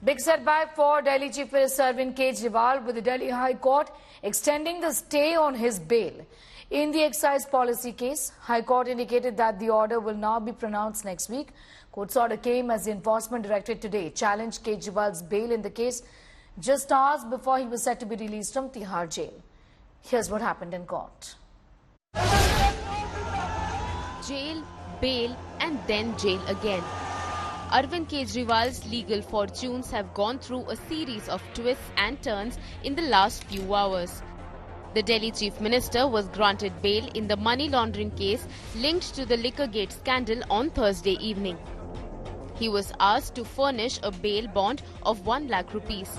Big setback for Delhi Chief Minister Arvind Kejriwal, with the Delhi High Court extending the stay on his bail. In the excise policy case, High Court indicated that the order will now be pronounced next week. Court's order came as the Enforcement Directorate today challenged Kejriwal's bail in the case just hours before he was set to be released from Tihar jail. Here's what happened in court. Jail, bail and then jail again. Arvind Kejriwal's legal fortunes have gone through a series of twists and turns in the last few hours. The Delhi Chief Minister was granted bail in the money laundering case linked to the Liquorgate scandal on Thursday evening. He was asked to furnish a bail bond of 1 lakh rupees.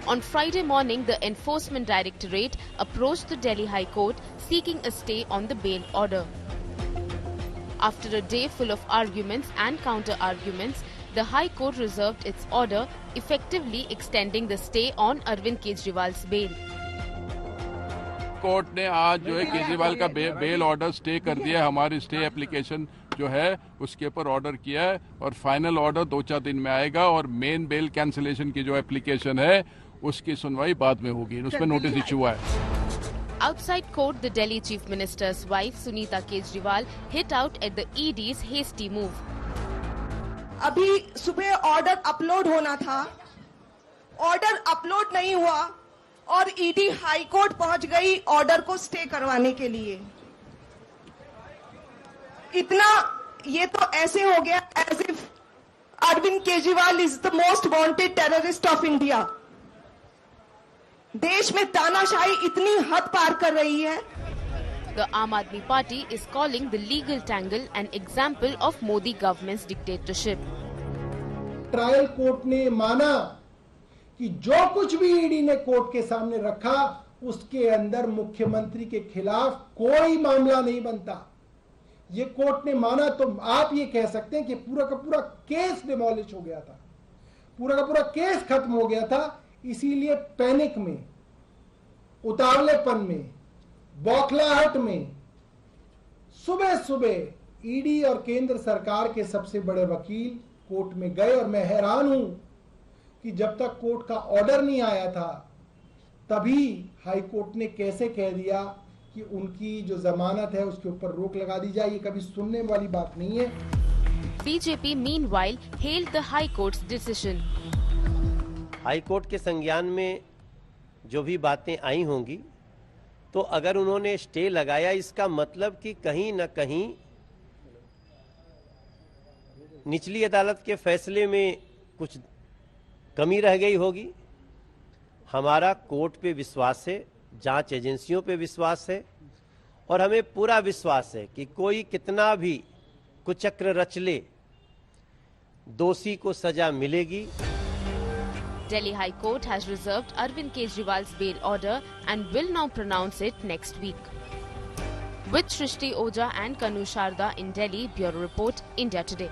On Friday morning, the Enforcement Directorate approached the Delhi High Court seeking a stay on the bail order. After a day full of arguments and counter-arguments, the High Court reserved its order, effectively extending the stay on Arvind Kejriwal's bail. Court ने आज जो है केजरीवाल का bail order stay कर दिया है। हमारी stay application जो है उसके ऊपर ऑर्डर किया है और फाइनल ऑर्डर 2-4 दिन में आएगा और मेन बेल कैंसिलेशन की जो एप्लीकेशन है उसकी सुनवाई बाद में होगी। उसमें नोटिस इशू हुआ है। Outside court, the Delhi Chief Minister's wife, Sunita Kejriwal, hit out at the ED's hasty move. अभी सुबह ऑर्डर अपलोड होना था, ऑर्डर अपलोड नहीं हुआ और ईडी हाई कोर्ट पहुंच गई ऑर्डर को स्टे करवाने के लिए। इतना ये तो ऐसे हो गया as if Arvind Kejriwal is the most wanted terrorist of India. देश में तानाशाही इतनी हद पार कर रही है। The Aam Aadmi Party is calling the legal tangle an example of Modi government's dictatorship. Trial court ने माना कि जो कुछ भी ईडी ने कोर्ट के सामने रखा उसके अंदर मुख्यमंत्री के खिलाफ कोई मामला नहीं बनता। ये कोर्ट ने माना तो आप ये कह सकते हैं कि पूरा का पूरा केस डिमोलिश हो गया था, पूरा का पूरा केस खत्म हो गया था। इसीलिए पैनिक में, उतावलेपन में, बौखलाहट में सुबह सुबह ईडी और केंद्र सरकार के सबसे बड़े वकील कोर्ट में गए और मैं हैरान हूं कि जब तक कोर्ट का ऑर्डर नहीं आया था तभी हाई कोर्ट ने कैसे कह दिया कि उनकी जो जमानत है उसके ऊपर रोक लगा दी जाए। ये कभी सुनने वाली बात नहीं है। BJP meanwhile hailed the High Court's decision. High court के संज्ञान में जो भी बातें आई होंगी तो अगर उन्होंने स्टे लगाया इसका मतलब कि कहीं न कहीं निचली अदालत के फैसले में कुछ कमी रह गई होगी। हमारा कोर्ट पे विश्वास है, जांच एजेंसियों पे विश्वास है और हमें पूरा विश्वास है कि कोई कितना भी कुचक्र रच ले दोषी को सजा मिलेगी। Delhi High Court has reserved Arvind Kejriwal's bail order and will now pronounce it next week. With Shrishti Oja and Kanu Sharda in Delhi, Bureau Report, India Today.